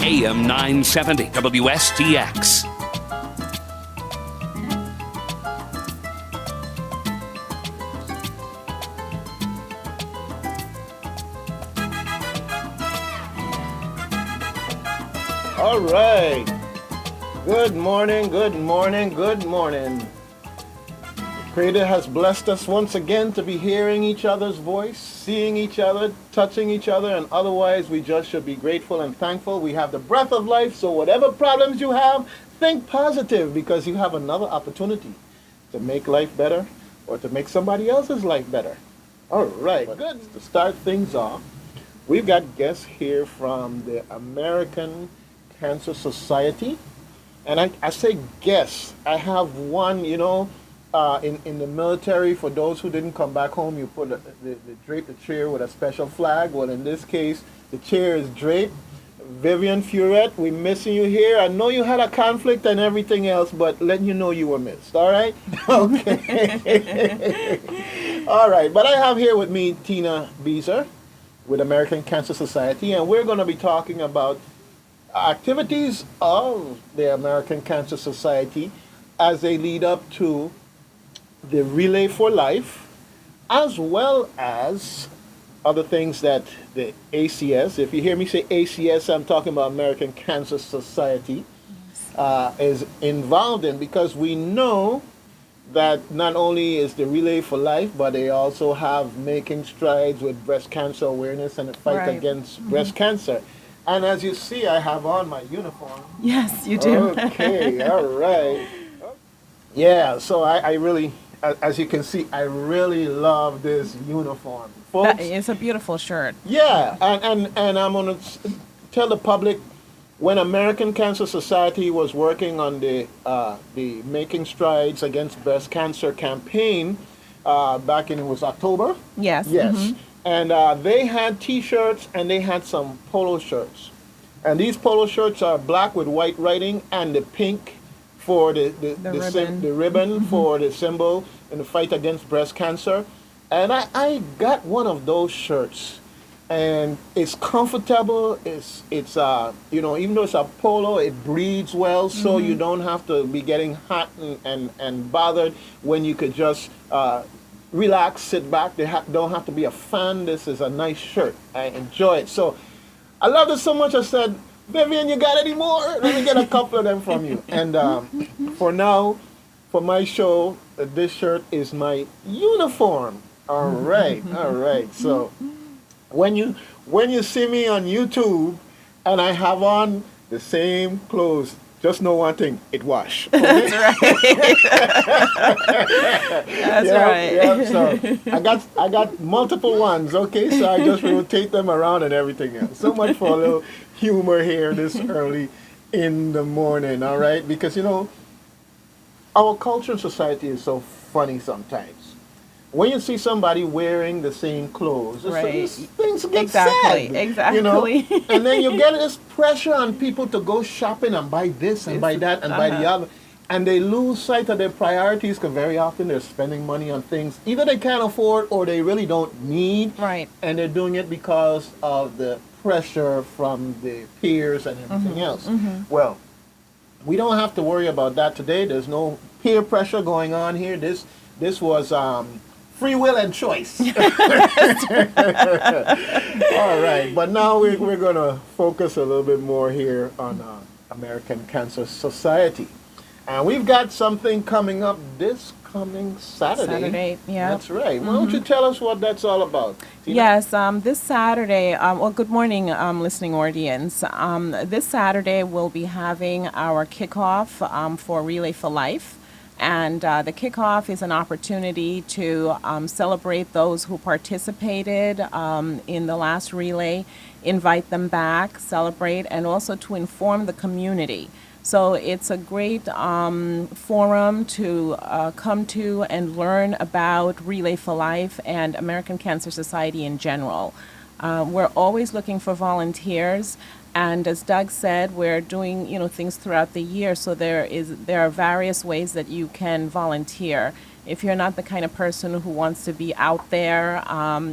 AM 970 WSTX. All right. Good morning, good morning, good morning. The Creator has blessed us once again to be hearing each other's voice, seeing each other, touching each other, and otherwise we just should be grateful and thankful. We have the breath of life, so whatever problems you have, think positive because you have another opportunity to make life better or to make somebody else's life better. All right, good. To start things off, we've got guests here from the American Cancer Society. And I say guess. I have one, in the military, for those who didn't come back home, you put drape the chair with a special flag. Well, in this case, the chair is draped. Vivian Furette, we're missing you here. I know you had a conflict and everything else, but letting you know you were missed, all right? Okay. All right, but I have here with me Tina Beazer with American Cancer Society, and we're going to be talking about activities of the American Cancer Society as they lead up to the Relay for Life, as well as other things that the ACS, if you hear me say ACS, I'm talking about American Cancer Society, is involved in, because we know that not only is the Relay for Life, but they also have making strides with breast cancer awareness and the fight against breast cancer. And as you see, I have on my uniform. Yes, you do. Okay, all right. Yeah, so I really, as you can see, I really love this uniform. Folks, It's a beautiful shirt. yeah, and I'm going to tell the public, when American Cancer Society was working on the Making Strides Against Breast Cancer campaign back in, it was October? Yes. Yes. Mhm. And they had T-shirts and they had some polo shirts. And these polo shirts are black with white writing and the pink for the ribbon for the symbol in the fight against breast cancer. And I got one of those shirts. And it's comfortable. It's even though it's a polo, it breathes well, so you don't have to be getting hot and bothered when you could just relax, sit back. They don't have to be a fan. This is a nice shirt. I enjoy it. So I love it so much. I said, Vivian, you got any more? Let me get a couple of them from you. And for now, for my show, this shirt is my uniform. All right, all right. So when you see me on YouTube and I have on the same clothes, just know one thing, it wash. Okay? That's right. Yeah, so I got multiple ones, okay? So I just rotate them around and everything else. So much for a little humor here this early in the morning, all right? Because, our culture and society is so funny sometimes. When you see somebody wearing the same clothes, things get sad. Exactly. And then you get this pressure on people to go shopping and buy this and buy that and buy the other. And they lose sight of their priorities because very often they're spending money on things either they can't afford or they really don't need. Right. And they're doing it because of the pressure from the peers and everything else. Well, we don't have to worry about that today. There's no peer pressure going on here. This was free will and choice. All right, but now we're going to focus a little bit more here on American Cancer Society. And we've got something coming up this coming Saturday. Yeah. That's right. Why don't you tell us what that's all about? Tina? Yes, this Saturday, good morning, listening audience. This Saturday we'll be having our kickoff for Relay for Life. And the kickoff is an opportunity to celebrate those who participated in the last relay, invite them back, celebrate, and also to inform the community. So it's a great forum to come to and learn about Relay for Life and American Cancer Society in general. We're always looking for volunteers. And as Doug said, we're doing things throughout the year, so there are various ways that you can volunteer. If you're not the kind of person who wants to be out there,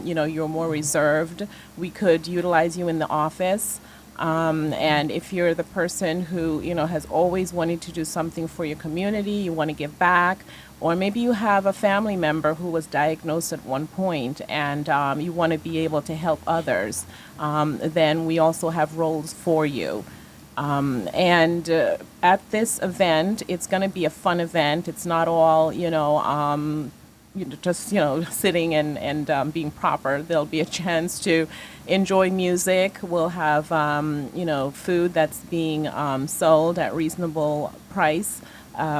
you're more reserved, we could utilize you in the office. And if you're the person who, has always wanted to do something for your community, you want to give back, or maybe you have a family member who was diagnosed at one point and you want to be able to help others, then we also have roles for you. And at this event, it's going to be a fun event. It's not all, just sitting and being proper. There'll be a chance to enjoy music. We'll have food that's being sold at reasonable price.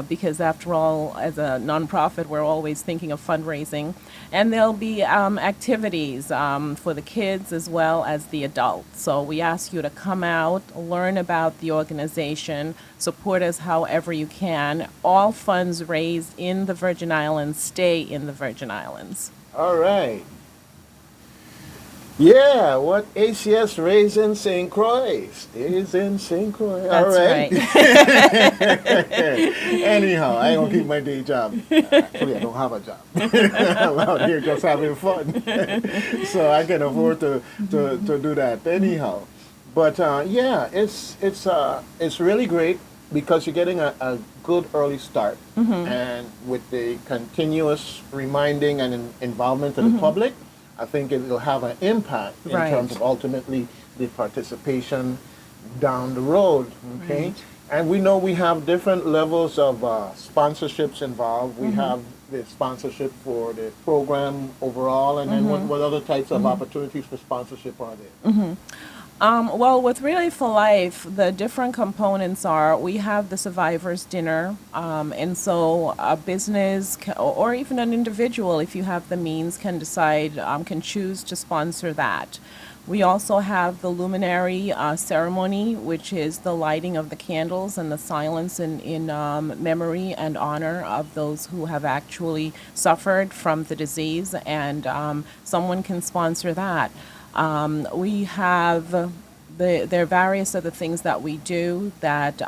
Because after all, as a nonprofit, we're always thinking of fundraising. And there'll be activities for the kids as well as the adults. So we ask you to come out, learn about the organization, support us however you can. All funds raised in the Virgin Islands stay in the Virgin Islands. All right. Yeah, what ACS raised in St. Croix stays in St. Croix. All right. Anyhow, I don't keep my day job. Actually, I don't have a job. I'm out here just having fun. So I can afford to do that. Anyhow. But it's really great because you're getting a good early start. And with the continuous reminding and involvement of the public, I think it will have an impact in terms of ultimately the participation down the road, okay? And we know we have different levels of sponsorships involved. We have the sponsorship for the program overall, and then what other types of opportunities for sponsorship are there? Well, with Relay for Life, the different components are we have the Survivors Dinner, and so a business or even an individual, if you have the means, can decide, can choose to sponsor that. We also have the luminary ceremony, which is the lighting of the candles and the silence in memory and honor of those who have actually suffered from the disease, and someone can sponsor that. We have there are various other things that we do that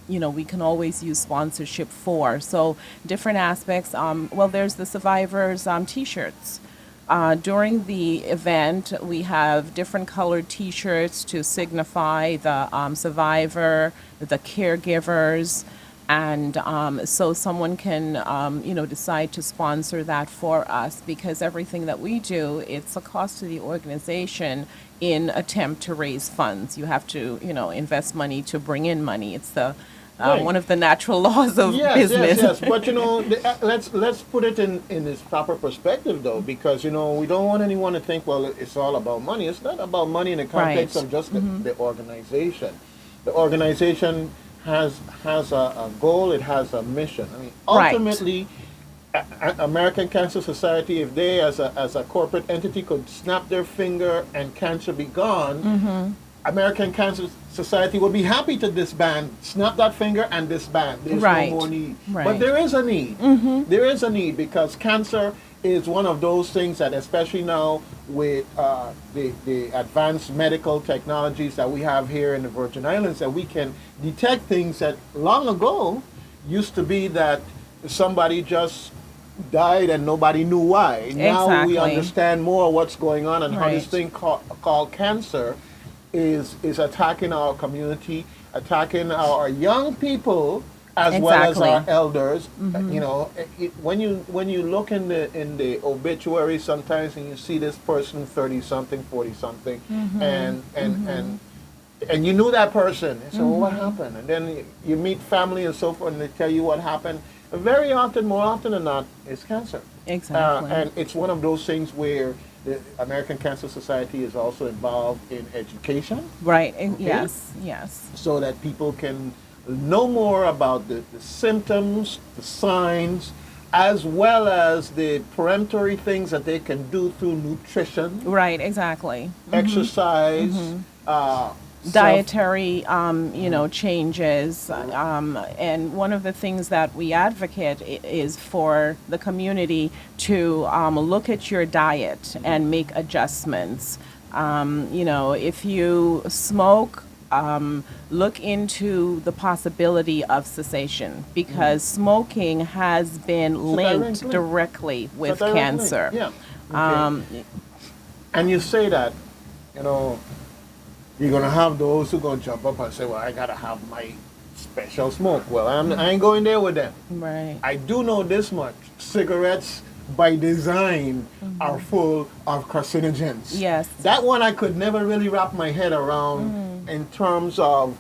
we can always use sponsorship for. So different aspects. There's the survivors T-shirts. During the event, we have different colored T-shirts to signify the survivor, the caregivers. And so someone can, decide to sponsor that for us, because everything that we do, it's a cost to the organization in attempt to raise funds. You have to, invest money to bring in money. It's the one of the natural laws of business. Yes. But let's put it in its proper perspective, though, because we don't want anyone to think, well, it's all about money. It's not about money in the context of just the organization. The organization has a goal, it has a mission. I mean, ultimately, American Cancer Society, if they as a corporate entity could snap their finger and cancer be gone, American Cancer Society would be happy to disband, snap that finger and disband. There's no more need. But there is a need. There is a need, because cancer is one of those things that, especially now with the advanced medical technologies that we have here in the Virgin Islands, that we can detect things that long ago used to be that somebody just died and nobody knew why. Now we understand more what's going on and how this thing called cancer is attacking our community, attacking our young people, as well as our elders. When you look in the obituary sometimes and you see this person 30-something, 40-something, and you knew that person, and so what happened? And then you meet family and so forth, and they tell you what happened. And very often, more often than not, it's cancer. And it's one of those things where the American Cancer Society is also involved in education. Yes. So that people can know more about the symptoms, the signs, as well as the peremptory things that they can do through nutrition. Exercise, dietary, changes. And one of the things that we advocate is for the community to look at your diet and make adjustments. If you smoke, look into the possibility of cessation, because smoking has been linked directly with cancer. And you say that, You're going to have those who going to jump up and say, well, I got to have my special smoke. Well, I ain't going there with them. Right. I do know this much. Cigarettes, by design, are full of carcinogens. Yes. That one I could never really wrap my head around in terms of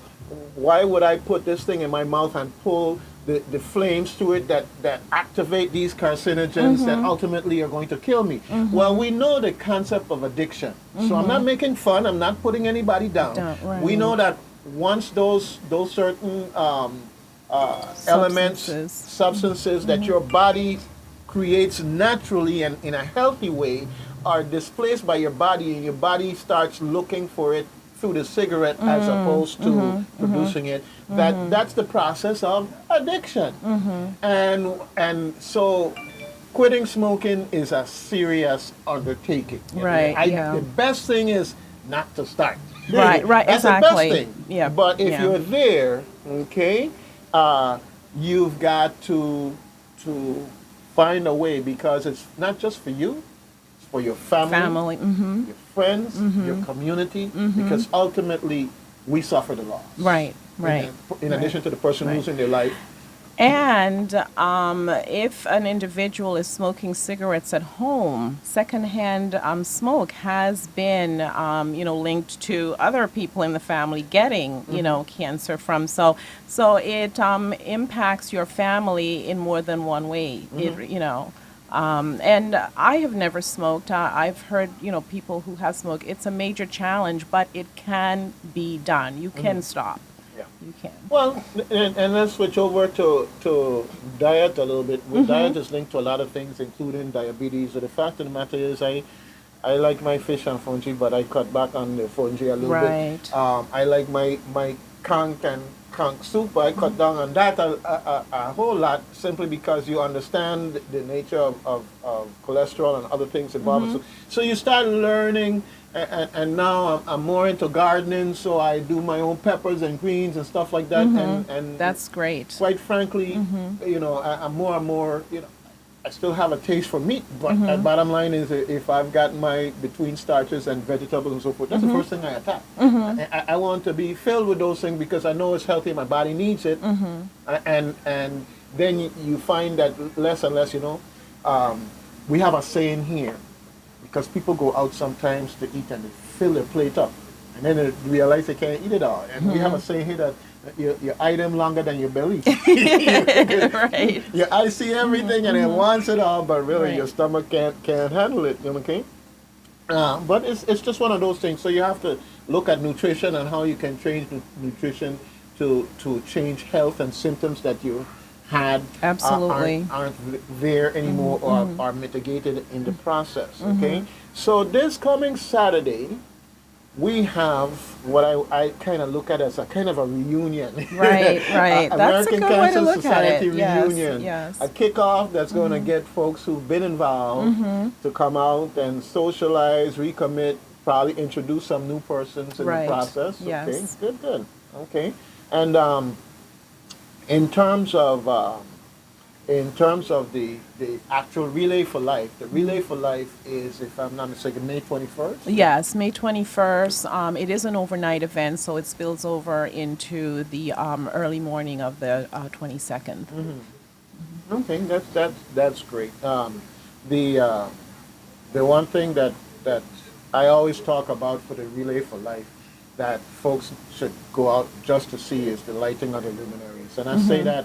why would I put this thing in my mouth and pull the flames to it that activate these carcinogens that ultimately are going to kill me. Well, we know the concept of addiction. So I'm not making fun. I'm not putting anybody down. Right. We know that once those certain elements, substances that your body creates naturally and in a healthy way are displaced by your body, and your body starts looking for it through the cigarette as opposed to producing it. That's the process of addiction. And so quitting smoking is a serious undertaking. Right. The best thing is not to start. Right. That's Exactly. the best thing. Yeah. But if you're there, okay, you've got to find a way, because it's not just for you, it's for your family, your friends, your community, because ultimately we suffer the loss. Right. In addition to the person losing their life. And if an individual is smoking cigarettes at home, secondhand smoke has been, linked to other people in the family getting, cancer from. So it impacts your family in more than one way. And I have never smoked. I've heard, people who have smoked. It's a major challenge, but it can be done. You can stop. Yeah. You can. Well, and let's switch over to diet a little bit. Diet is linked to a lot of things, including diabetes. So the fact of the matter is, I like my fish and fungi, but I cut back on the fungi a little bit. I like my conch and conch soup, but I cut down on that a whole lot, simply because you understand the nature of cholesterol and other things involved. So you start learning. And now I'm more into gardening, so I do my own peppers and greens and stuff like that. And that's great. Quite frankly, I'm more and more, I still have a taste for meat, but the bottom line is, if I've got my between starches and vegetables and so forth, that's the first thing I attack. I want to be filled with those things because I know it's healthy, my body needs it. And then you find that less and less, we have a saying here. Because people go out sometimes to eat and they fill their plate up, and then they realize they can't eat it all. And we have a saying here that your item longer than your belly. Right. Your eye see everything and it wants it all, but really your stomach can't handle it. Okay. But it's just one of those things. So you have to look at nutrition and how you can change nutrition to change health and symptoms that you had aren't there anymore or are mitigated in the process. Okay, so this coming Saturday we have what I kind of look at as a kind of a reunion. Right. That's American a good Cancer way to look Society at it. reunion. Yes. A kickoff that's going to get folks who've been involved to come out and socialize, recommit, probably introduce some new persons in the process. Yes. Okay, good. Okay, and in terms of the actual Relay for Life, the Relay for Life is, if I'm not mistaken, May 21st? Yes, May 21st. It is an overnight event, so it spills over into the early morning of the 22nd. Okay, that's great. The one thing that I always talk about for the Relay for Life that folks should go out just to see is the lighting of the luminaries. And I say that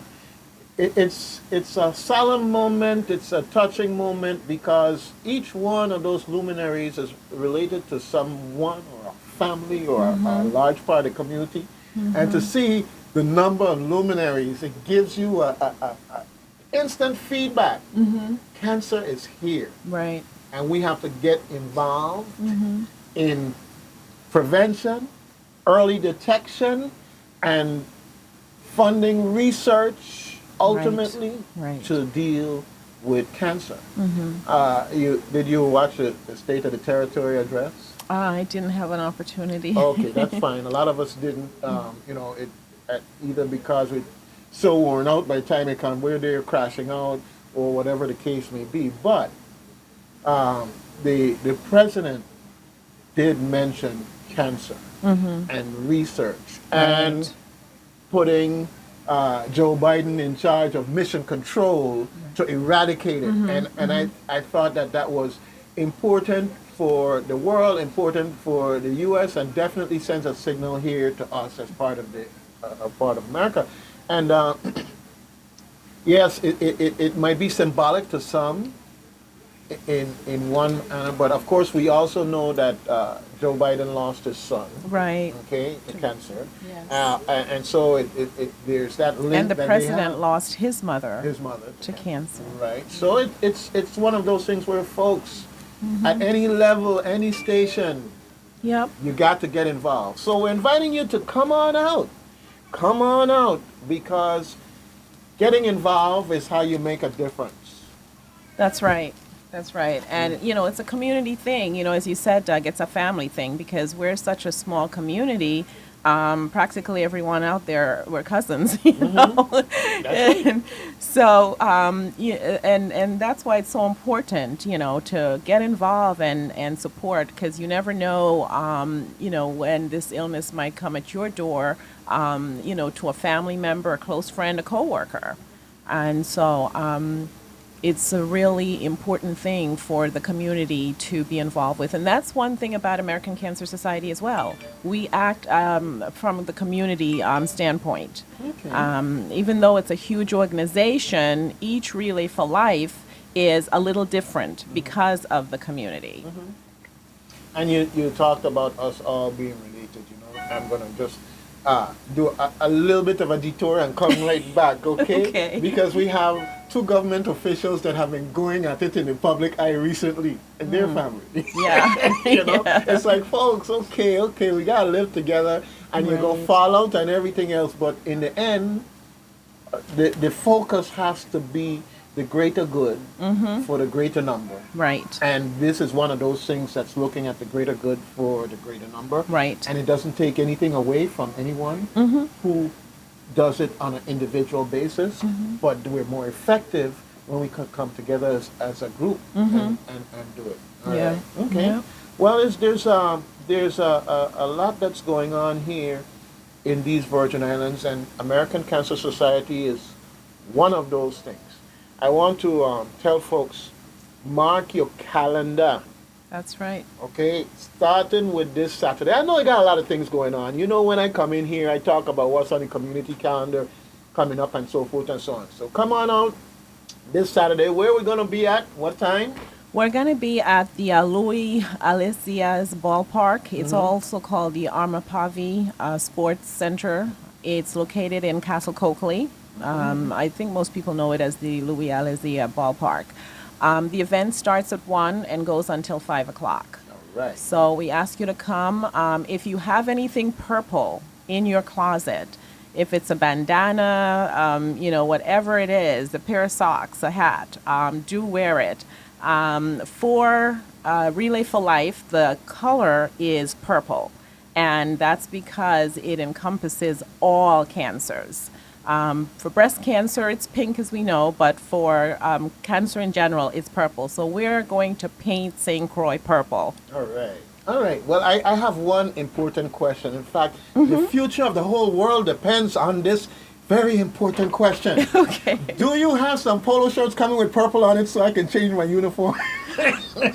it's a solemn moment, it's a touching moment, because each one of those luminaries is related to someone or a family or a large part of the community. And to see the number of luminaries, it gives you a instant feedback. Cancer is here. Right. And we have to get involved in prevention, early detection, and funding research, ultimately, to deal with cancer. Did you watch the State of the Territory address? I didn't have an opportunity. Okay, that's fine. A lot of us didn't, either because we're so worn out by the time it comes, we're there crashing out, or whatever the case may be. But the president did mention cancer and research and Right. putting Joe Biden in charge of mission control to eradicate it. And I thought that that was important for the world, important for the U.S., and definitely sends a signal here to us as part of the part of America. And yes, it might be symbolic to some in one manner, but of course we also know that Joe Biden lost his son, Right. okay, to cancer. Yes. And so there's that link And the that they president have. lost his mother His mother to cancer. Right. So it's one of those things where folks at any level, any station, Yep. you got to get involved. So we're inviting you to come on out. Come on out, because getting involved is how you make a difference. That's right. That's right. And, you know, it's a community thing. You know, as you said, Doug, it's a family thing because we're such a small community. Practically everyone out there, we're cousins, you know. And so, and that's why it's so important, you know, to get involved and support, because you never know, you know, when this illness might come at your door, you know, to a family member, a close friend, a coworker. And so, it's a really important thing for the community to be involved with. And that's one thing about American Cancer Society as well. We act from the community standpoint. Okay. Even though it's a huge organization, each Relay for Life is a little different because of the community. And you talked about us all being related, you know. I'm going to just do a little bit of a detour and come right back, okay? Okay. Because we have two government officials that have been going at it in the public eye recently, and their family. Yeah. You know, Yeah. it's like, folks, okay, we gotta live together, and you go Right. fall out and everything else, but in the end, the focus has to be the greater good for the greater number. Right. And this is one of those things that's looking at the greater good for the greater number. Right. And it doesn't take anything away from anyone who does it on an individual basis, but we're more effective when we could come together as a group and do it. All Yeah. right. Okay. Yeah. Well, there's a lot that's going on here in these Virgin Islands, and American Cancer Society is one of those things. I want to tell folks, mark your calendar, That's right. okay? Starting with this Saturday. I know I got a lot of things going on. You know, when I come in here, I talk about what's on the community calendar coming up and so forth and so on. So come on out this Saturday. Where are we going to be at? What time? We're going to be at the Louis Alicia's ballpark. It's also called the Armapavi Sports Center. It's located in Castle Coakley. I think most people know it as the Louis Alicia ballpark. The event starts at 1 and goes until 5 o'clock. All right. So we ask you to come. If you have anything purple in your closet, if it's a bandana, you know, whatever it is, a pair of socks, a hat, do wear it. For Relay for Life, the color is purple, and that's because it encompasses all cancers. For breast cancer, it's pink, as we know, but for cancer in general, it's purple. So we're going to paint St. Croix purple. All right. All right. Well, I have one important question. In fact, the future of the whole world depends on this very important question. Okay. Do you have some polo shirts coming with purple on it so I can change my uniform?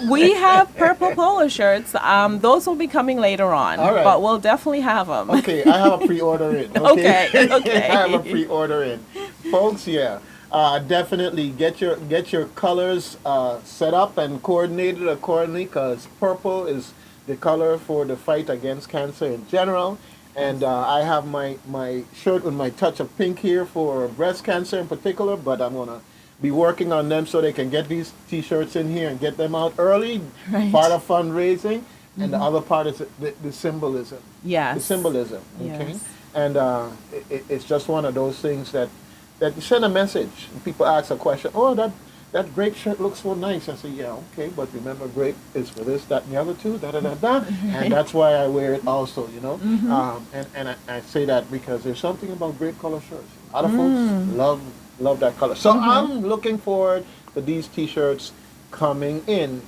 We have purple polo shirts. Those will be coming later on, All right. but we'll definitely have them. Okay, I have a pre-order in. Okay, okay. I have a pre-order in. Folks, yeah. Definitely get your colors set up and coordinated accordingly, because purple is the color for the fight against cancer in general. And I have my shirt with my touch of pink here for breast cancer in particular, but I'm going to be working on them so they can get these T-shirts in here and get them out early. Right. Part of fundraising, and the other part is the symbolism. Yes. The symbolism, okay? Yes. And it's just one of those things that you send a message. And people ask a question, oh, that grape shirt looks so nice. I say, yeah, okay, but remember, grape is for this, that, and the other too, da-da-da-da. And that's why I wear it also, you know. And I say that because there's something about grape color shirts. A lot of folks love that color. So I'm looking forward to these T-shirts coming in.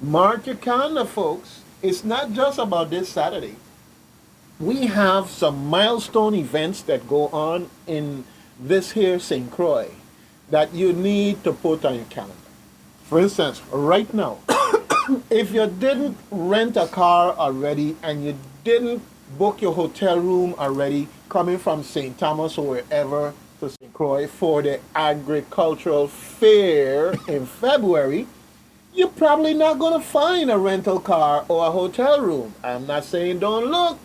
Mark your calendar, folks. it's not just about this Saturday. We have some milestone events that go on in this here St. Croix that you need to put on your calendar. For instance, right now, if you didn't rent a car already and you didn't book your hotel room already coming from St. Thomas or wherever to St. Croix for the agricultural fair in February, you're probably not going to find a rental car or a hotel room. I'm not saying don't look,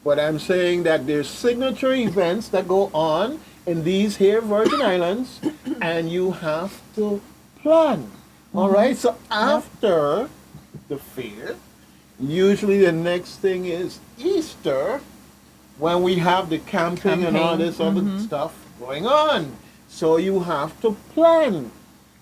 but I'm saying that there's signature events that go on in these here Virgin Islands, and you have to plan. All right? So after the fair, usually the next thing is Easter, when we have the camping and all this other stuff going on. So you have to plan.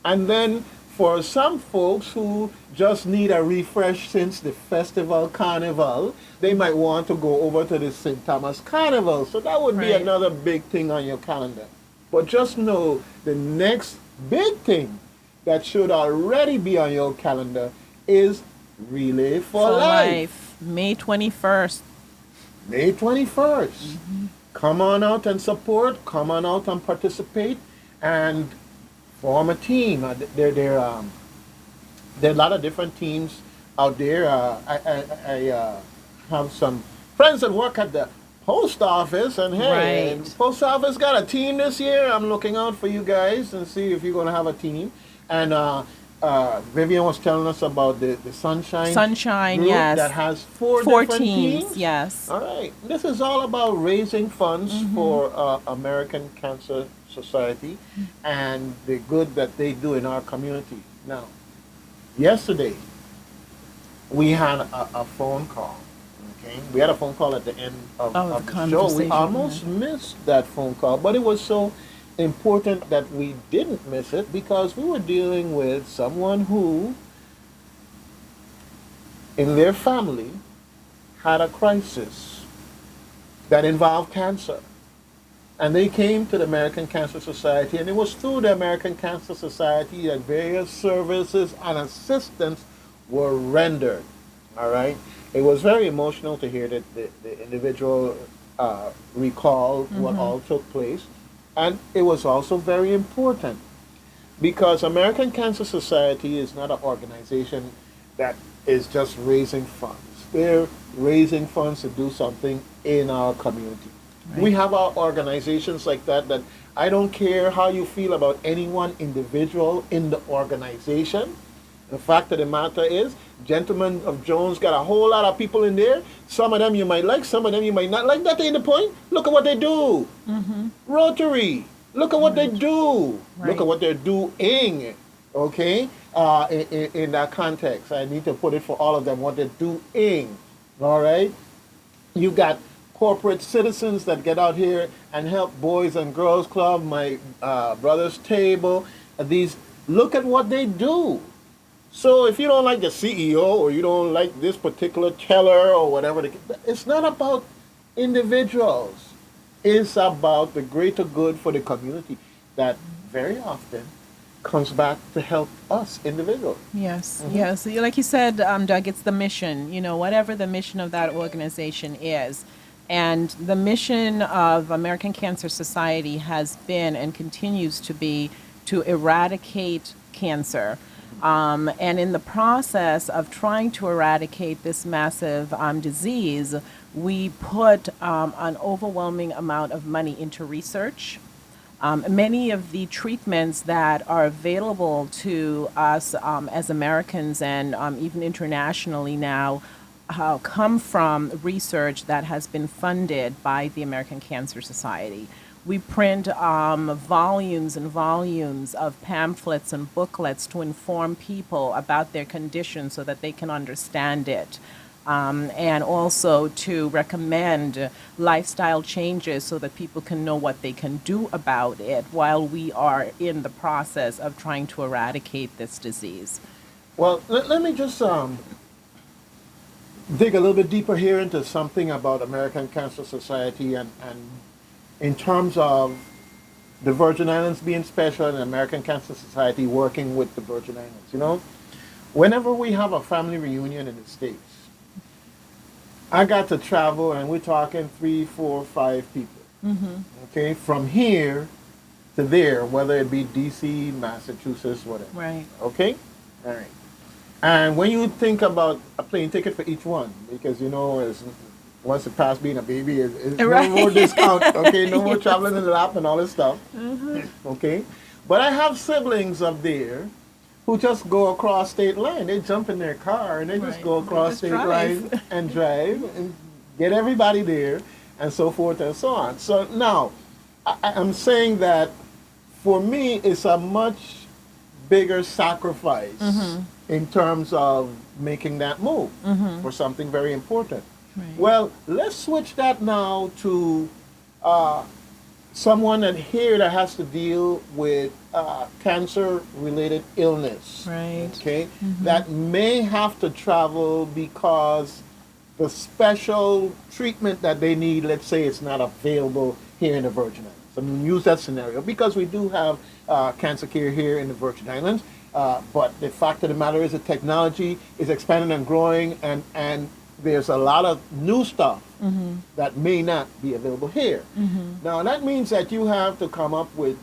And then for some folks who just need a refresh since the festival carnival, they might want to go over to the St. Thomas Carnival. So that would be another big thing on your calendar. But just know the next big thing that should already be on your calendar is Relay for Life. May 21st. May 21st. Come on out and support. Come on out and participate. And form a team. There are a lot of different teams out there. I have some friends that work at the post office, and hey, the post office got a team this year. I'm looking out for you guys and see if you're going to have a team. And Vivian was telling us about the Sunshine group that has four different teams. Yes. All right. This is all about raising funds for American Cancer Society and the good that they do in our community. Now, yesterday, we had a phone call. Okay, we had a phone call at the end of the show. We almost missed that phone call, but it was so important that we didn't miss it because we were dealing with someone who, in their family, had a crisis that involved cancer. And they came to the American Cancer Society, and it was through the American Cancer Society that various services and assistance were rendered. All right? It was very emotional to hear that the individual recalled what all took place. And it was also very important because American Cancer Society is not an organization that is just raising funds. They're raising funds to do something in our community. Right. We have our organizations like that I don't care how you feel about any one individual in the organization. The fact of the matter is, Gentlemen of Jones got a whole lot of people in there. Some of them you might like, some of them you might not like. That ain't the point. Look at what they do. Rotary. Look at what they do. Look at what they're doing. Okay? In that context. I need to put it for all of them, what they're doing. All right? You got corporate citizens that get out here and help Boys and Girls Club, my brother's table. Look at what they do. So if you don't like the CEO or you don't like this particular teller or whatever, it's not about individuals. It's about the greater good for the community that very often comes back to help us individuals. Yes, yes. Like you said, Doug, it's the mission, whatever the mission of that organization is. And the mission of American Cancer Society has been and continues to be to eradicate cancer. And in the process of trying to eradicate this massive disease, we put an overwhelming amount of money into research. Many of the treatments that are available to us as Americans and even internationally now come from research that has been funded by the American Cancer Society. We print volumes and volumes of pamphlets and booklets to inform people about their condition so that they can understand it. And also to recommend lifestyle changes so that people can know what they can do about it while we are in the process of trying to eradicate this disease. Well, let me just dig a little bit deeper here into something about American Cancer Society and in terms of the Virgin Islands being special and the American Cancer Society working with the Virgin Islands. Whenever we have a family reunion in the States, I got to travel, and we're talking 3, 4, 5 people. Okay, from here to there, whether it be D.C., Massachusetts, whatever. Right. Okay, all right. And when you think about a plane ticket for each one, because once it passed being a baby, it's Right. no more discount. Okay, no more traveling in the lap and all this stuff. Okay, but I have siblings up there who just go across state line. They jump in their car and they just Right. go They across just state drive. line and drive and get everybody there and so forth and so on. So now, I'm saying that for me, it's a much bigger sacrifice in terms of making that move for something very important. Right. Well, let's switch that now to someone that has to deal with cancer-related illness. Right. Okay, that may have to travel because the special treatment that they need, let's say, it's not available here in the Virgin Islands. I mean, use that scenario because we do have cancer care here in the Virgin Islands. But the fact of the matter is, the technology is expanding and growing, and there's a lot of new stuff that may not be available here. Now, that means that you have to come up with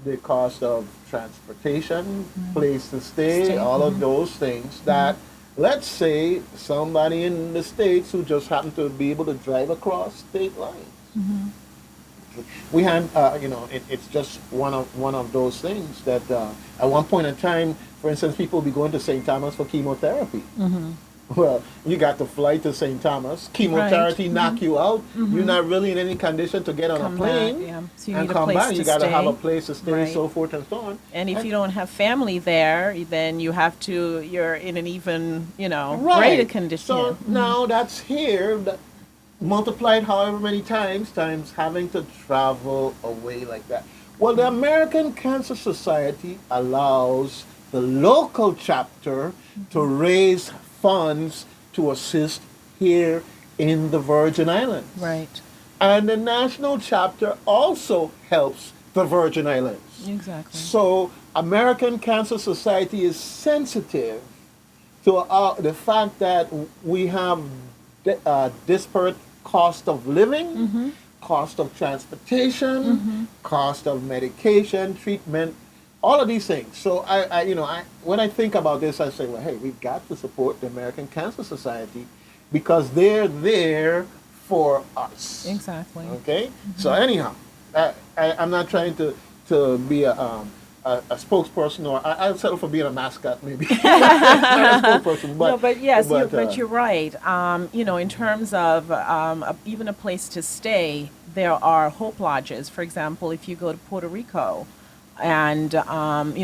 the cost of transportation, place to stay, all of those things that, let's say, somebody in the States who just happened to be able to drive across state lines. We had, it's just one of those things that at one point in time, for instance, people would be going to St. Thomas for chemotherapy. Well, you got to fly to St. Thomas, chemotherapy knock you out. You're not really in any condition to get on Come a plane back, yeah. So you and need a come place back. to You got to have a stay. place to stay, Right. so forth and so on. And if you don't have family there, then you're in an even, greater Right. condition. So now that's here, multiplied however many times having to travel away like that. Well, the American Cancer Society allows the local chapter to raise funds to assist here in the Virgin Islands. Right. And the national chapter also helps the Virgin Islands. Exactly. So American Cancer Society is sensitive to the fact that we have disparate cost of living, cost of transportation, cost of medication, treatment, all of these things. So I when I think about this, I say, well, hey, we've got to support the American Cancer Society because they're there for us. Exactly. Okay. So anyhow, I'm not trying to be a spokesperson, or I'll settle for being a mascot, maybe. Not a spokesperson, but No, but yes, but you're right. In terms of even a place to stay, there are hope lodges. For example, if you go to Puerto Rico, and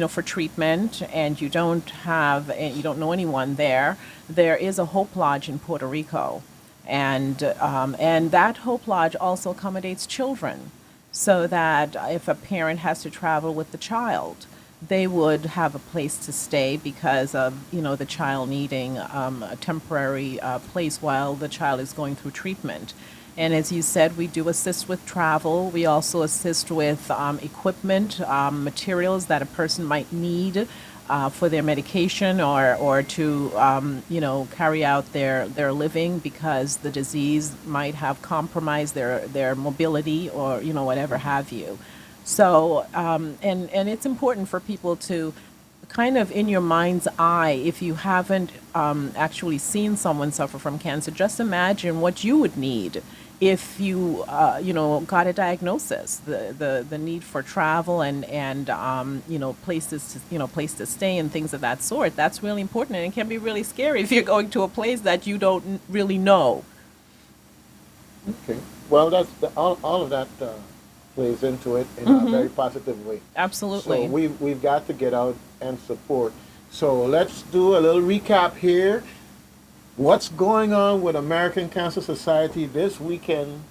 for treatment, and you don't know anyone there, there is a hope lodge in Puerto Rico, and that hope lodge also accommodates children, so that if a parent has to travel with the child, they would have a place to stay because of the child needing a temporary place while the child is going through treatment. And as you said, we do assist with travel. We also assist with equipment, materials that a person might need for their medication or to carry out their living, because the disease might have compromised their mobility or whatever have you. So and it's important for people to kind of, in your mind's eye, if you haven't actually seen someone suffer from cancer, just imagine what you would need if you got a diagnosis. The need for travel and places place to stay and things of that sort. That's really important, and it can be really scary if you're going to a place that you don't really know. okay. Well, that's all of that plays into it in a very positive way. Absolutely. So we've got to get out and support. So let's do a little recap here. What's going on with American Cancer Society this weekend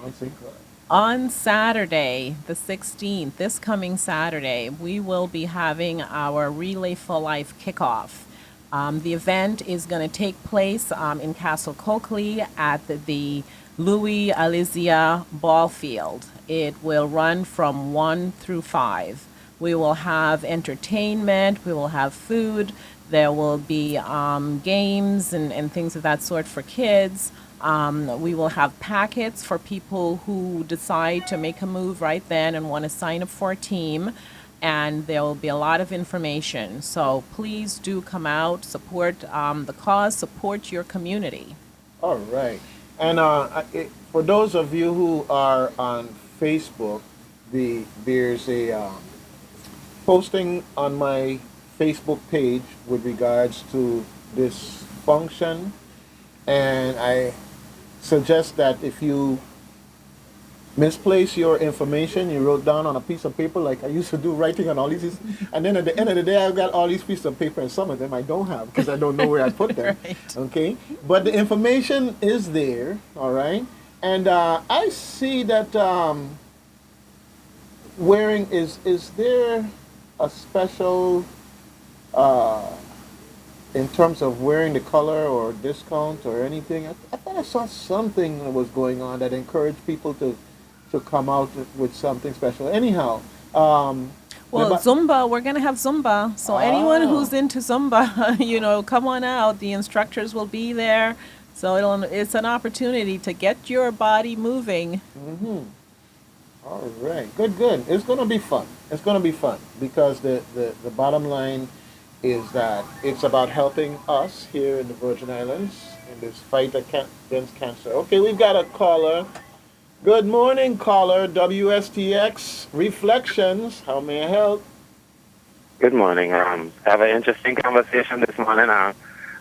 on St. Croix? On Saturday, the 16th, this coming Saturday, we will be having our Relay for Life kickoff. The event is going to take place in Castle Coakley at the Louis Alizia Ball Field. It will run from 1 through 5. We will have entertainment, we will have food, there will be games and things of that sort for kids. We will have packets for people who decide to make a move right then and want to sign up for a team. And there will be a lot of information. So please do come out, support the cause, support your community. All right. And for those of you who are on Facebook, there's a posting on my Facebook page with regards to this function. And I suggest that if you misplace your information you wrote down on a piece of paper, like I used to do writing on all these, and then at the end of the day I've got all these pieces of paper, and some of them I don't have because I don't know where I put them. Right. Okay, but the information is there, all right. And I see that wearing is there a special in terms of wearing the color or discount or anything? I thought I saw something that was going on that encouraged people to come out with something special. Anyhow, well, Zumba, we're going to have Zumba. So anyone who's into Zumba, come on out. The instructors will be there. So it's an opportunity to get your body moving. Mm-hmm. All right. Good. It's going to be fun. It's going to be fun because the bottom line is that it's about helping us here in the Virgin Islands in this fight against cancer. Okay, we've got a caller. Good morning, caller. WSTX Reflections. How may I help? Good morning. I have an interesting conversation this morning.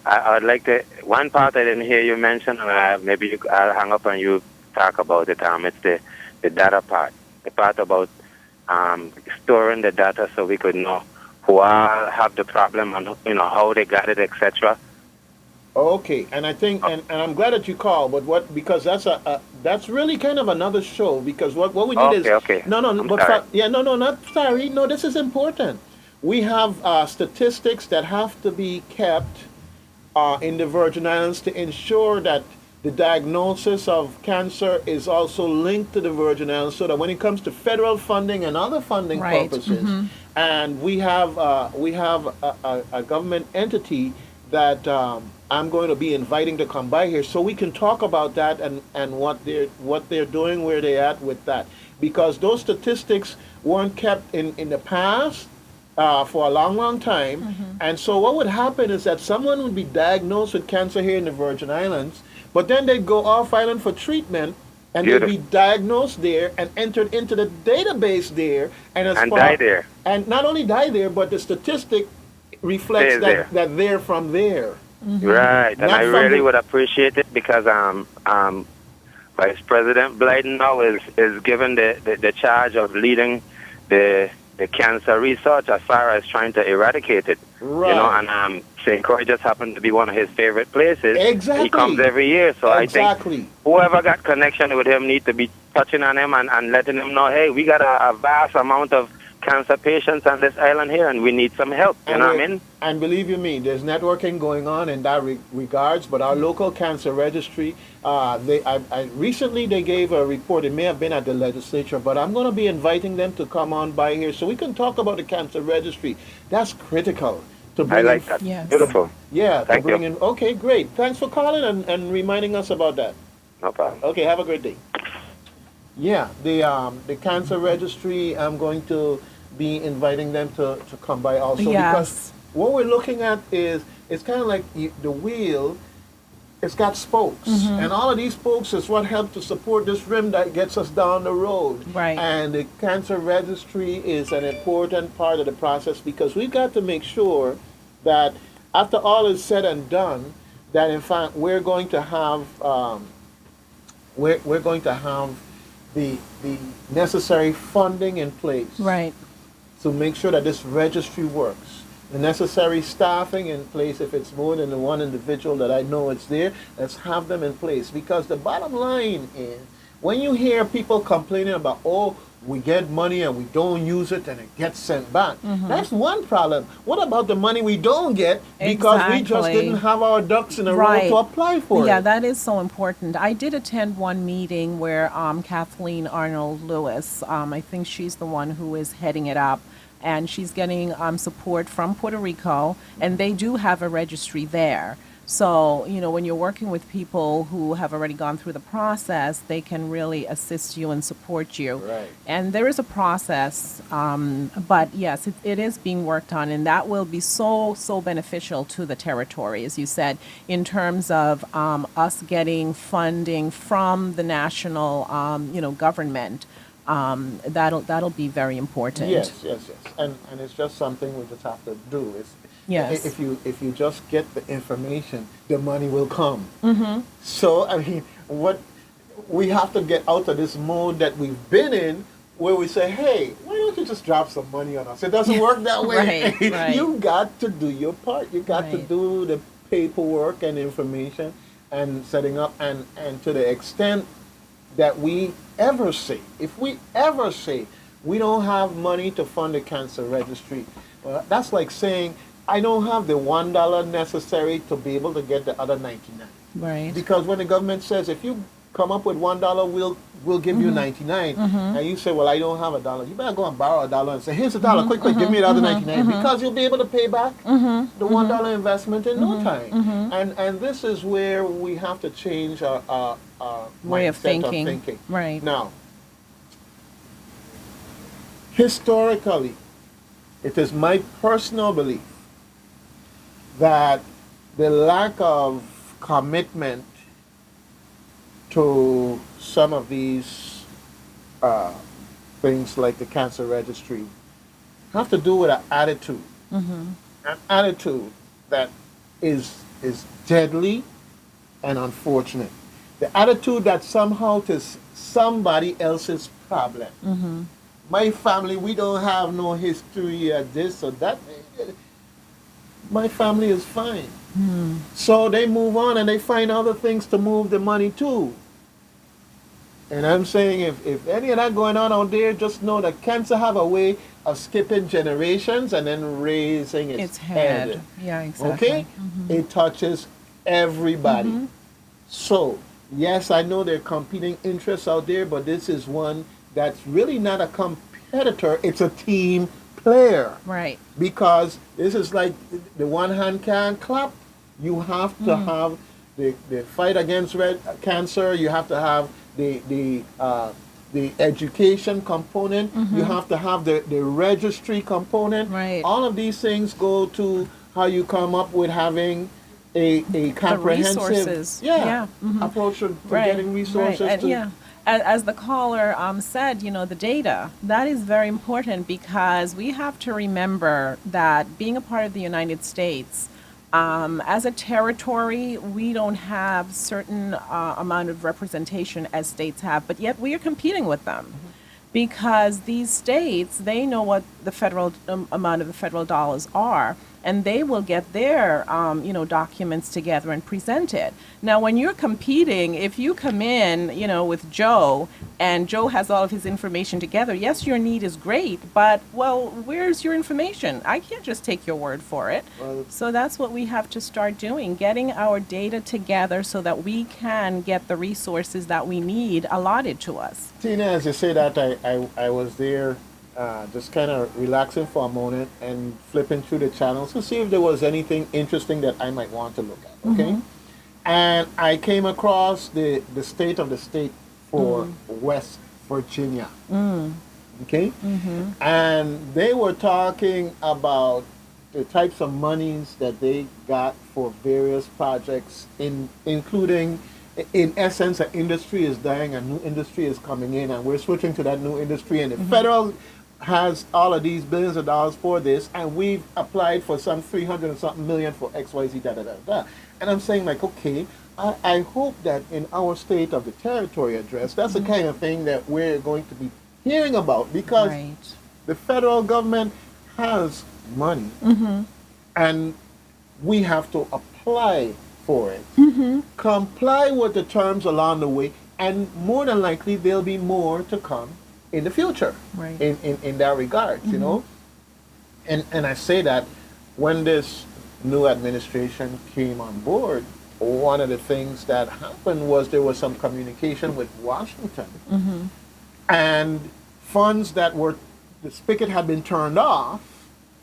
I'd like to, one part I didn't hear you mention, and maybe I'll hang up and you talk about it. It's the data part. The part about storing the data so we could know who all have the problem and how they got it, etc. Okay, and I think, and I'm glad that you called, but because that's really kind of another show, because what we need is this is important. We have statistics that have to be kept in the Virgin Islands to ensure that the diagnosis of cancer is also linked to the Virgin Islands, so that when it comes to federal funding and other funding purposes, and we have a government entity that I'm going to be inviting to come by here, so we can talk about that and what they're doing, where they're at with that, because those statistics weren't kept in the past for a long time, and so what would happen is that someone would be diagnosed with cancer here in the Virgin Islands, but then they'd go off island for treatment, and they'd be diagnosed there and entered into the database there, and die there. And not only die there, but the statistic reflects that they're from there. Right, and I really would appreciate it because Vice President Biden now is given the charge of leading the cancer research as far as trying to eradicate it. Right. And St. Croix just happened to be one of his favorite places. Exactly. He comes every year, so I think whoever got connection with him need to be touching on him and letting him know, hey, we got a vast amount of cancer patients on this island here, and we need some help. You know what I mean? And believe you me, there's networking going on in that regards. But our local cancer registry, recently they gave a report. It may have been at the legislature, but I'm going to be inviting them to come on by here so we can talk about the cancer registry. That's critical. To bring I like that. Yes. Beautiful. Yeah. Thank you. Okay, great. Thanks for calling and reminding us about that. No problem. Okay, have a great day. Yeah, the cancer registry, I'm going to be inviting them to come by also, because what we're looking at is it's kind of like the wheel. It's got spokes, and all of these spokes is what help to support this rim that gets us down the road. Right. And the cancer registry is an important part of the process, because we've got to make sure that after all is said and done, that in fact we're going to have we're going to have the necessary funding in place. Right. To make sure that this registry works. The necessary staffing in place. If it's more than the one individual that I know it's there, let's have them in place. Because the bottom line is, when you hear people complaining about, oh, we get money and we don't use it and it gets sent back, that's one problem. What about the money we don't get because we just didn't have our ducks in a row to apply for it? Yeah, that is so important. I did attend one meeting where Kathleen Arnold-Lewis, I think she's the one who is heading it up, and she's getting support from Puerto Rico, and they do have a registry there. So, when you're working with people who have already gone through the process, they can really assist you and support you. Right. And there is a process, but yes, it is being worked on, and that will be so beneficial to the territory, as you said, in terms of us getting funding from the national, government. That'll be very important. Yes. And it's just something we just have to do. Yes. If you just get the information, the money will come. Mm-hmm. So I mean, what we have to get out of this mode that we've been in, where we say, "Hey, why don't you just drop some money on us?" It doesn't work that way. Right. You got to do your part. You got to Right. do the paperwork and information and setting up, and to the extent that we ever say, if we ever say we don't have money to fund the cancer registry, well, that's like saying I don't have the $1 necessary to be able to get the other 99. Right. Because when the government says if you come up with $1, we'll give you 99, and you say, well, I don't have $1, you better go and borrow $1 and say, here's $1, quick, give me the other 99, because you'll be able to pay back the $1 investment in no time. And this is where we have to change our Way of mindset thinking. Right. Now, historically, it is my personal belief that the lack of commitment to some of these things like the cancer registry have to do with an attitude. An attitude that is deadly and unfortunate. The attitude that somehow it is somebody else's problem. My family, we don't have no history of this or that. My family is fine. So they move on and they find other things to move the money to. And I'm saying if any of that going on out there, just know that cancer have a way of skipping generations and then raising its head. Yeah, exactly. Okay? It touches everybody. So, yes, I know there are competing interests out there, but this is one that's really not a competitor. It's a team player. Right. Because this is like the one hand can't clap. You have to have the fight against cancer. You have to have the education component. You have to have the registry component. Right. All of these things go to how you come up with having a comprehensive resources. approach to Right. getting resources. Right. And as the caller said, the data, that is very important, because we have to remember that being a part of the United States, as a territory, we don't have certain amount of representation as states have, but yet we are competing with them. Because these states, they know what the federal amount of the federal dollars are, and they will get their documents together and present it. Now, when you're competing, if you come in, with Joe, and Joe has all of his information together, yes, your need is great, but, well, where's your information? I can't just take your word for it. Well, So that's what we have to start doing, getting our data together so that we can get the resources that we need allotted to us. Tina, as you say that, I was there just kind of relaxing for a moment and flipping through the channels to see if there was anything interesting that I might want to look at, okay? And I came across the state of the state for West Virginia, okay? And they were talking about the types of monies that they got for various projects, including, in essence, an industry is dying, a new industry is coming in, and we're switching to that new industry, and the federal has all of these billions of dollars for this, and we've applied for some 300 and something million for XYZ, da. And I'm saying, like, okay, I hope that in our State of the Territory address, that's the kind of thing that we're going to be hearing about, because the federal government has money, and we have to apply for it. Comply with the terms along the way, and more than likely there'll be more to come in the future, in that regard, you know. And I say that when this new administration came on board, one of the things that happened was there was some communication with Washington, and funds that were, the spigot had been turned off.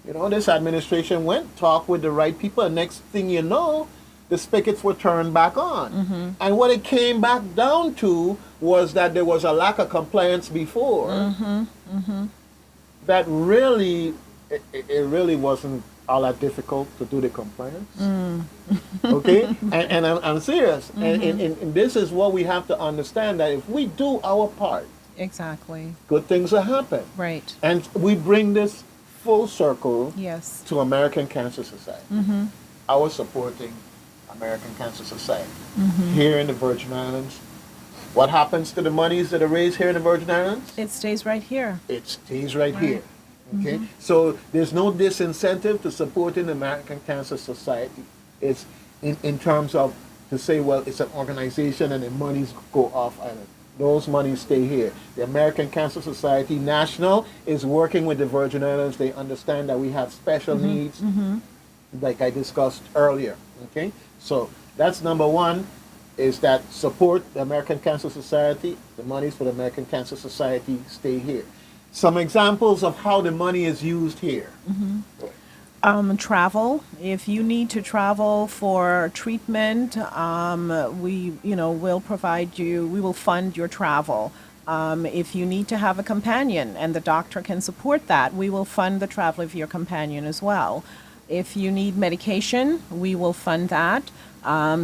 You know, this administration went, talked with the right people, and next thing you know, the spigots were turned back on. And what it came back down to was that there was a lack of compliance before. That really, it really wasn't all that difficult to do the compliance. Okay? And I'm serious. And this is what we have to understand, that if we do our part, Exactly. good things will happen. Right. And we bring this full circle Yes. to American Cancer Society. Our supporting American Cancer Society here in the Virgin Islands. What happens to the monies that are raised here in the Virgin Islands? It stays right here. It stays right here. Okay? So there's no disincentive to supporting the American Cancer Society. It's in terms of to say, well, it's an organization and the monies go off island. Those monies stay here. The American Cancer Society National is working with the Virgin Islands. They understand that we have special needs, like I discussed earlier. Okay? So that's number one, is that support the American Cancer Society. The monies for the American Cancer Society stay here. Some examples of how the money is used here. Travel. If you need to travel for treatment, we, will provide you. We will fund your travel. If you need to have a companion and the doctor can support that, we will fund the travel of your companion as well. If you need medication, we will fund that.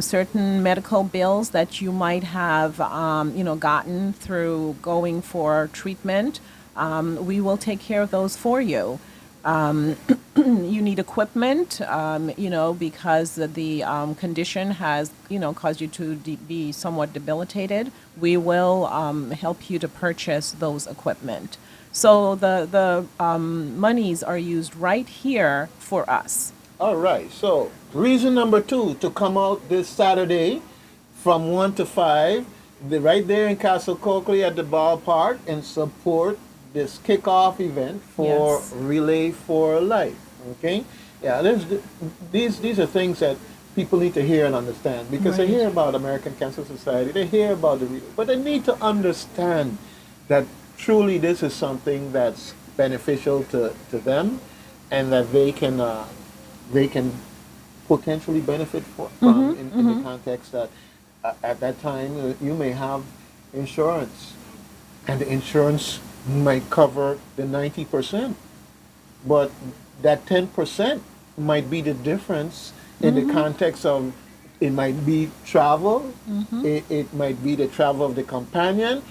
Certain medical bills that you might have, gotten through going for treatment, we will take care of those for you. You need equipment, because the condition has, caused you to be somewhat debilitated. We will help you to purchase those equipment. So the monies are used right here for us. All right. So reason number two to come out this Saturday from 1 to 5, right there in Castle Coakley at the ballpark, and support this kickoff event for Yes. Relay for Life. Okay? Yeah, these are things that people need to hear and understand, because they Right. hear about American Cancer Society, they hear about the relay, but they need to understand that truly this is something that's beneficial to them, and that they can potentially benefit from in the context that at that time you may have insurance, and the insurance might cover the 90%, but that 10% might be the difference in the context of, it might be travel, it might be the travel of the companion,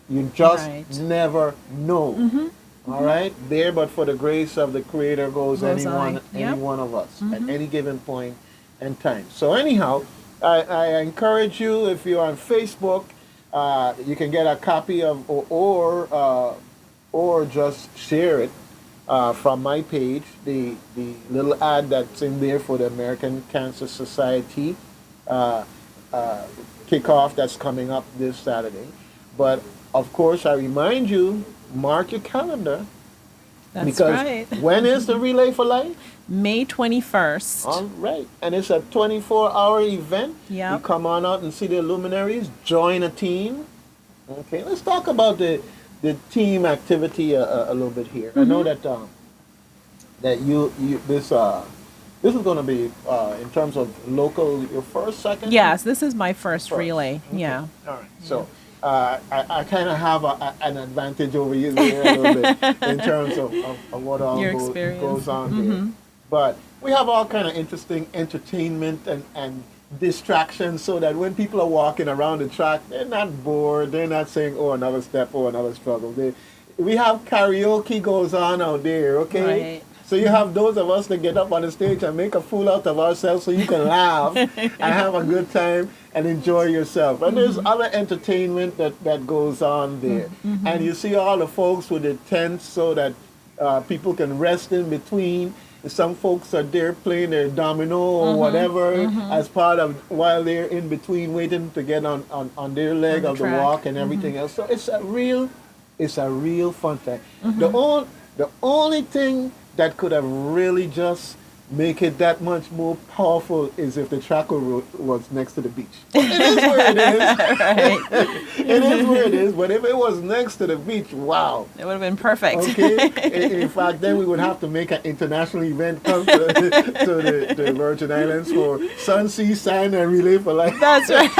you just Right. never know. All right, there, but for the grace of the Creator goes Goes anyone, I. any Yep. one of us at any given point and time. So anyhow, I encourage you, if you're on Facebook, you can get a copy of, or just share it from my page, the little ad that's in there for the American Cancer Society kickoff that's coming up this Saturday. But of course, I remind you, mark your calendar. That's because right. when is the Relay for Life? May 21st. All right. And it's a 24-hour event. Yep. You come on out and see the luminaries, join a team. Okay, let's talk about the team activity a little bit here. I know that that this is going to be in terms of local, your first, second? Yes, this is my first First. relay. Okay. Yeah. All right. So I kind of have an advantage over you there a little bit in terms of what all Your experience. goes on there. But we have all kind of interesting entertainment and distractions, so that when people are walking around the track, they're not bored. They're not saying, "Oh, another step, oh, another struggle." We have karaoke goes on out there. Okay. Right. So you have those of us that get up on the stage and make a fool out of ourselves, so you can laugh and have a good time and enjoy yourself. And there's other entertainment that goes on there. And you see all the folks with the tents so that people can rest in between. Some folks are there playing their domino or whatever as part of, while they're in between waiting to get on their leg the of the track. walk and everything else. So it's a real fun time. The only thing that could have really just make it that much more powerful is if the Chaco road was next to the beach. It is where it is. Right. It is where it is, but if it was next to the beach, wow. It would have been perfect. Okay. In fact, then we would have to make an international event come to the Virgin Islands for Sun, Sea, Sand, and Relay for Life. That's right.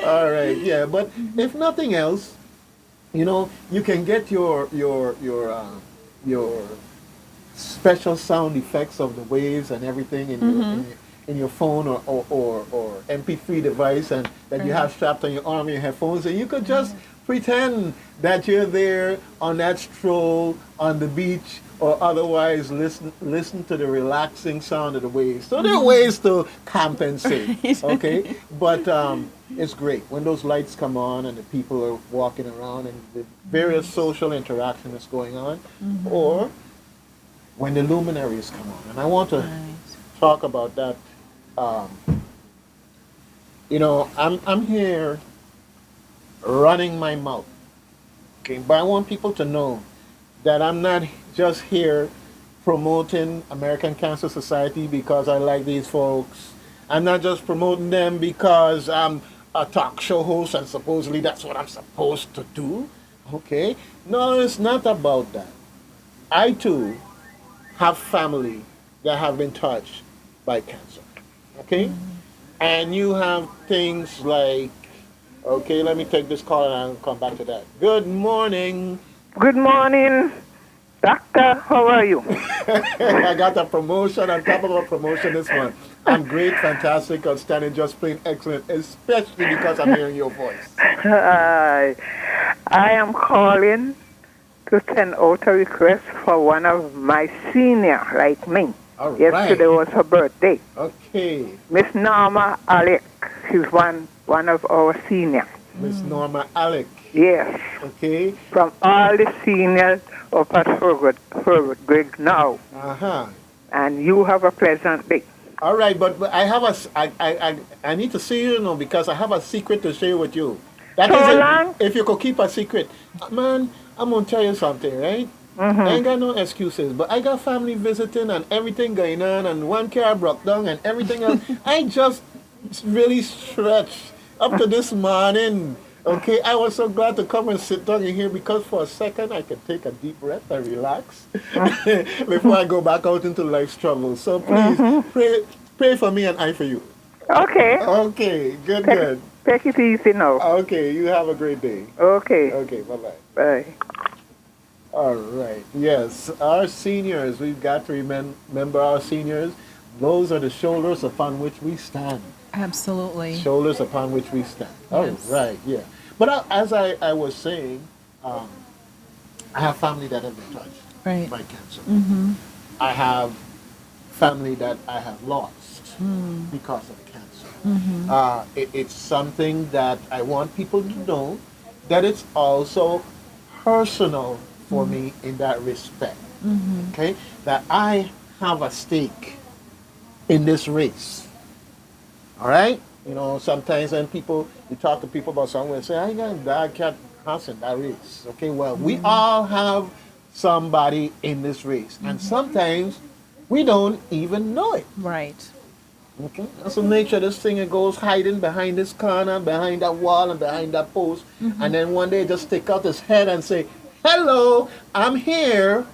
All right, yeah. But if nothing else, you can get your special sound effects of the waves and everything in your phone or MP3 device and that you have strapped on your arm and your headphones, and you could just pretend that you're there on that stroll on the beach or otherwise listen to the relaxing sound of the waves. So there are ways to compensate, okay? But it's great when those lights come on and the people are walking around and the various social interaction that's going on, or when the luminaries come on. And I want to talk about that. I'm here running my mouth, okay? But I want people to know that I'm not just here promoting American Cancer Society because I like these folks. I'm not just promoting them because I'm a talk show host and supposedly that's what I'm supposed to do, okay? No, it's not about that. I too have family that have been touched by cancer, okay? And you have things like, okay, let me take this call and I'll come back to that. Good morning. Good morning, doctor. How are you? I got a promotion on top of a promotion this month. I'm great, fantastic, outstanding, just plain excellent, especially because I'm hearing your voice. I am calling to send out a request for one of my senior, like me. All Yesterday right. was her birthday. Okay. Miss Norma Alec. She's one of our seniors. Miss Norma Alec. Yes. Okay. From all the seniors up at Forward Greg now. Uh-huh. And you have a pleasant day. All right, but I have I need to see you now because I have a secret to share with you. That So is long? if you could keep a secret. Man, I'm going to tell you something, right? I ain't got no excuses, but I got family visiting and everything going on and one car broke down and everything else. I just really stretched up to this morning. Okay, I was so glad to come and sit down in here because for a second I could take a deep breath and relax before I go back out into life's trouble. So please pray for me and I for you. Okay. Okay, good. Take it easy now. Okay, you have a great day. Okay. Okay, bye-bye. Bye. All right, yes, our seniors, we've got to remember our seniors. Those are the shoulders upon which we stand. Absolutely. Shoulders upon which we stand. Yes. All right, yeah. But as I was saying, I have family that have been touched by cancer. I have family that I have lost because of cancer. It's something that I want people to know that it's also personal for me in that respect. Okay? That I have a stake in this race. All right? You know, sometimes when you talk to people about something, they say, I can't in that race. Okay, well, we all have somebody in this race. And sometimes we don't even know it. Right. Okay? So make sure this thing goes hiding behind this corner, behind that wall, and behind that post. And then one day just stick out his head and say, hello, I'm here.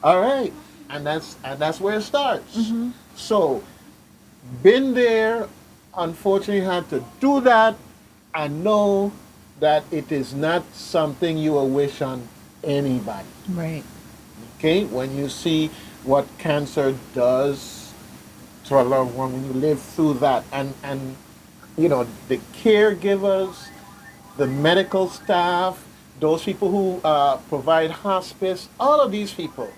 All right. And that's where it starts. So, been there, unfortunately had to do that, and know that it is not something you will wish on anybody. Right. Okay? When you see what cancer does to a loved one, when you live through that, and you know, the caregivers, the medical staff, those people who provide hospice, all of these people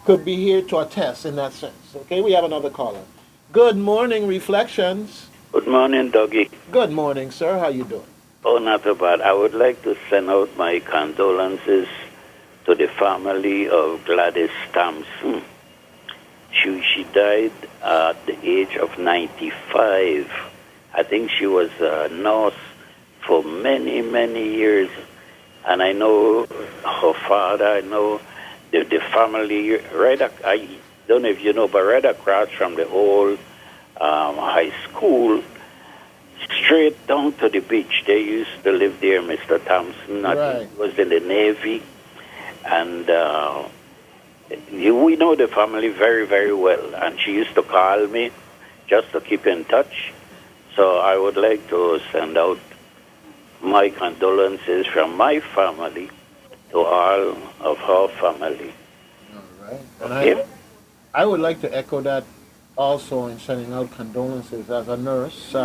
could be here to attest in that sense. Okay, we have another caller. Good morning, Reflections. Good morning, Dougie. Good morning, sir. How you doing? Oh, not so bad. I would like to send out my condolences to the family of Gladys Thompson. She died at the age of 95. I think she was a nurse for many, many years. And I know her father, I know the family, I don't know if you know, but right across from the whole high school, straight down to the beach. They used to live there, Mr. Thompson. I think he was in the Navy. And we know the family very, very well. And she used to call me just to keep in touch. So I would like to send out my condolences from my family to all of her family. All right. And I would like to echo that also in sending out condolences as a nurse.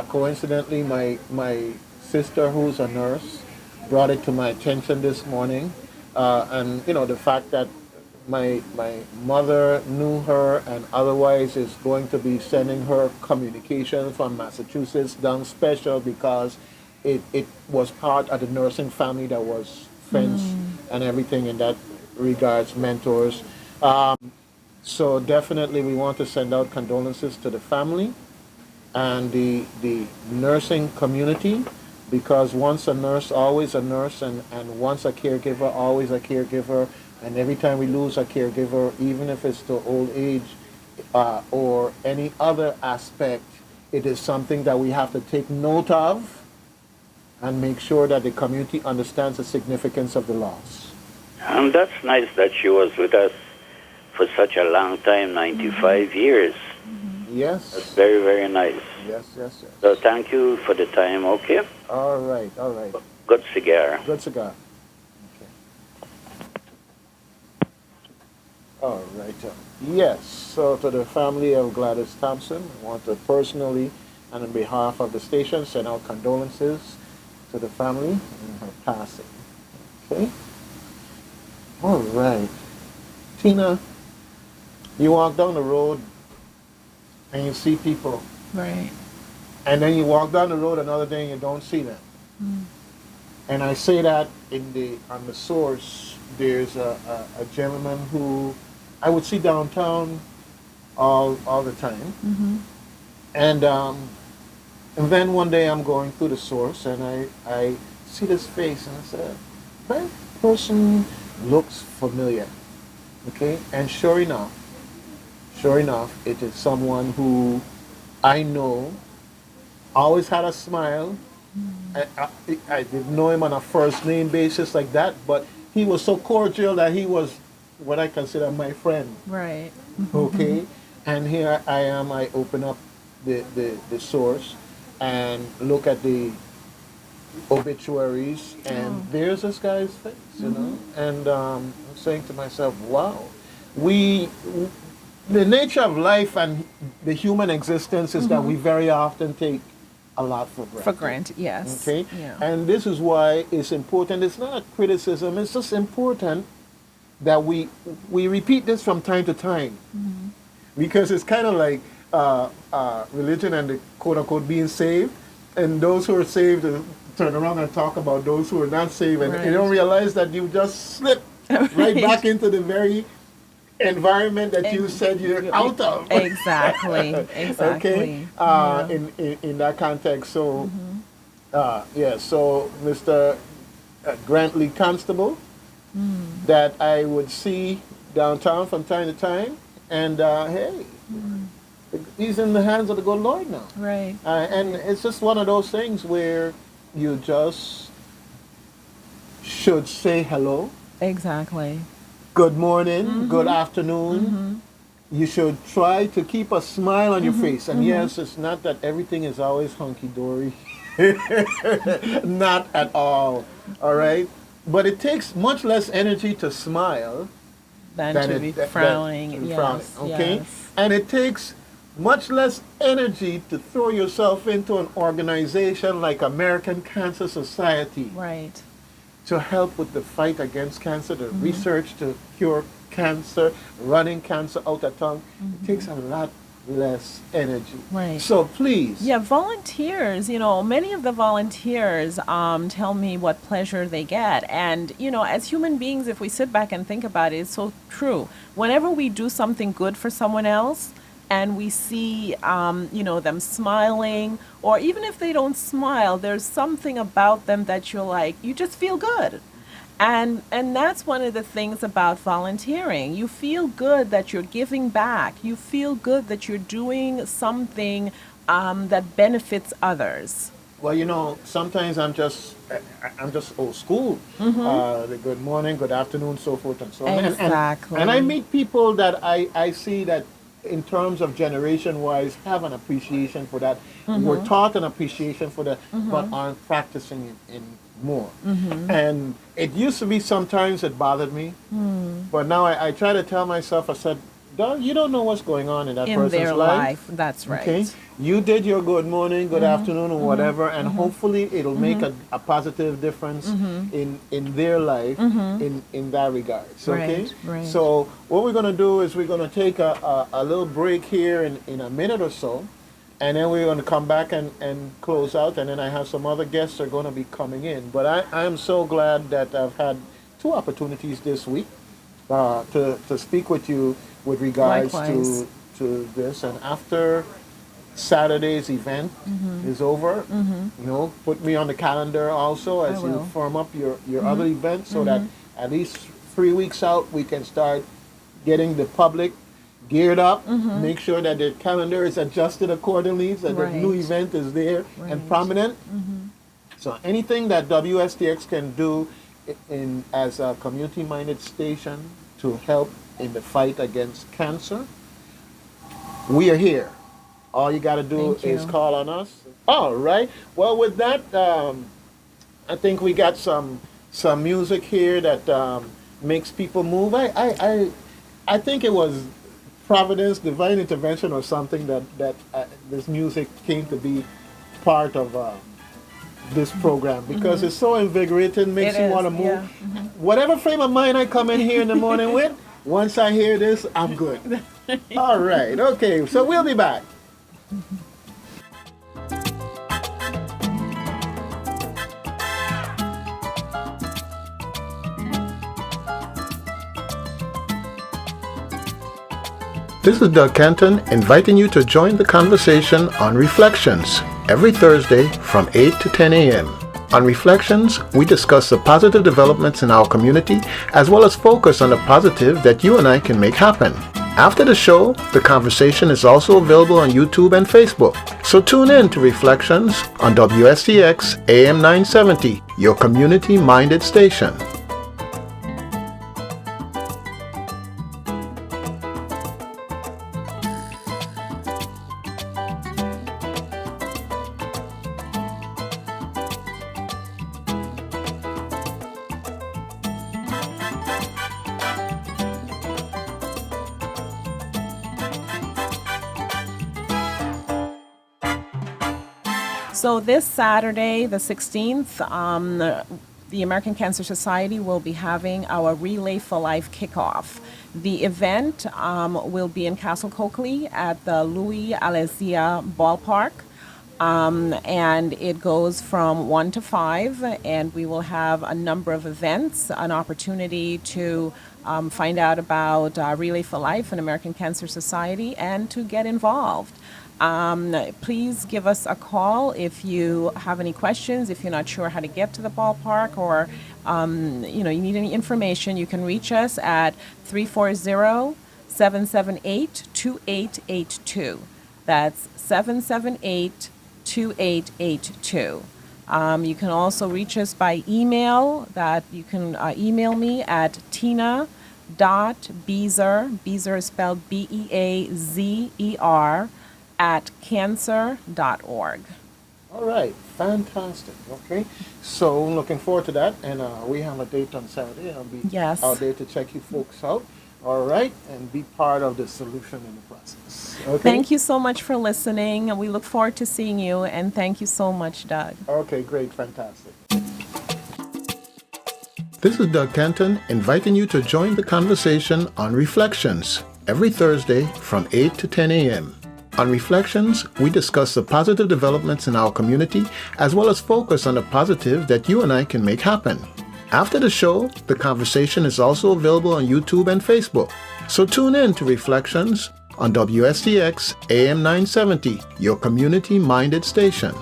Coincidentally, my sister, who's a nurse, brought it to my attention this morning. And, you know, the fact that my mother knew her and otherwise is going to be sending her communication from Massachusetts down special because it was part of the nursing family that was friends and everything in that regards, mentors. So definitely we want to send out condolences to the family and the nursing community, because once a nurse, always a nurse, and once a caregiver, always a caregiver. And every time we lose a caregiver, even if it's to old age or any other aspect, it is something that we have to take note of and make sure that the community understands the significance of the loss. And that's nice that she was with us for such a long time, 95 years. Yes. That's very, very nice. Yes. So thank you for the time, okay? All right. Good cigar. Good cigar. All right. Yes. So to the family of Gladys Thompson, I want to personally and on behalf of the station send out condolences to the family in her passing. Okay. All right. Tina, you walk down the road and you see people. Right. And then you walk down the road another day and you don't see them. And I say that on the source, there's a gentleman who I would see downtown all the time. And then one day I'm going through the source and I see this face and I said, that person looks familiar. Okay? And sure enough, it is someone who I know, always had a smile. I didn't know him on a first name basis like that, but he was so cordial that he was what I consider my friend. Right. Okay? And here I am, I open up the source and look at the obituaries, and there's this guy's face, you know? And I'm saying to myself, wow, the nature of life and the human existence is that we very often take a lot for granted. For granted, yes. Okay? Yeah. And this is why it's important. It's not a criticism. It's just important that we repeat this from time to time. Because it's kind of like religion and the quote-unquote being saved. And those who are saved turn around and talk about those who are not saved. And you don't realize that you just slip right back into the very environment that you said you're out of. Exactly. Okay? In that context. So, so Mr. Grantley Constable, that I would see downtown from time to time, and hey, he's in the hands of the good Lord now. Right. And it's just one of those things where you just should say hello. Exactly. Good morning, good afternoon. You should try to keep a smile on your face. And yes, it's not that everything is always hunky-dory. Not at all. All right? But it takes much less energy to smile than to be frowning. Yes, okay? yes. And it takes much less energy to throw yourself into an organization like American Cancer Society. Right. To help with the fight against cancer, the research to cure cancer, running cancer out of town. It takes a lot less energy. Right. So please. Yeah, volunteers, many of the volunteers tell me what pleasure they get. And, as human beings, if we sit back and think about it, it's so true. Whenever we do something good for someone else, and we see, them smiling, or even if they don't smile, there's something about them that you're like, you just feel good. And that's one of the things about volunteering. You feel good that you're giving back. You feel good that you're doing something that benefits others. Well, you know, sometimes I'm just old school. The good morning, good afternoon, so forth and so on. Exactly. And I meet people that I see that in terms of generation-wise have an appreciation for that. Were taught an appreciation for that, but aren't practicing it in more. And it used to be sometimes it bothered me, but now I try to tell myself, I said, you don't know what's going on in that person's their life. That's right. Okay, you did your good morning, good afternoon, or whatever, and hopefully it'll make a positive difference in their life in that regard. Okay, Right. so what we're going to do is we're going to take a little break here in a minute or so, and then we're going to come back and close out, and then I have some other guests that are going to be coming in. But I am so glad that I've had 2 opportunities this week to speak with you with regards to this. And after Saturday's event is over, you know, put me on the calendar also as you firm up your other events, so that at least 3 weeks out we can start getting the public geared up, make sure that the calendar is adjusted accordingly, so that the new event is there and prominent. So anything that WSTX can do as a community-minded station to help in the fight against cancer, we are here. All you got to do is call on us. All right. Well, with that, I think we got some music here that makes people move. I think it was Providence, divine intervention, or something that this music came to be part of this program, because it's so invigorating, makes you want to move. Whatever frame of mind I come in here in the morning with, once I hear this, I'm good. All right, okay, so we'll be back. This is Doug Kenton inviting you to join the conversation on Reflections every Thursday from 8 to 10 a.m. On Reflections, we discuss the positive developments in our community as well as focus on the positive that you and I can make happen. After the show, the conversation is also available on YouTube and Facebook. So tune in to Reflections on WSTX AM 970, your community-minded station. So this Saturday, the 16th, the American Cancer Society will be having our Relay for Life kickoff. The event will be in Castle Coakley at the Louis Alezia Ballpark. And it goes from 1 to 5, and we will have a number of events, an opportunity to find out about Relay for Life and American Cancer Society, and to get involved. Please give us a call if you have any questions, if you're not sure how to get to the ballpark, or you need any information. You can reach us at 340-778-2882. That's 778-2882. You can also reach us by email. That you can email me at Tina.Beazer, Beazer is spelled Beazer, at cancer.org. All right, fantastic. Okay, so looking forward to that, and we have a date on Saturday. I'll be out there to check you folks out. All right, and be part of the solution in the process. Okay? Thank you so much for listening, and we look forward to seeing you, and thank you so much, Doug. Okay, great, fantastic. This is Doug Kenton inviting you to join the conversation on Reflections every Thursday from 8 to 10 a.m. On Reflections, we discuss the positive developments in our community as well as focus on the positive that you and I can make happen. After the show, the conversation is also available on YouTube and Facebook. So tune in to Reflections on WSTX AM 970, your community-minded station.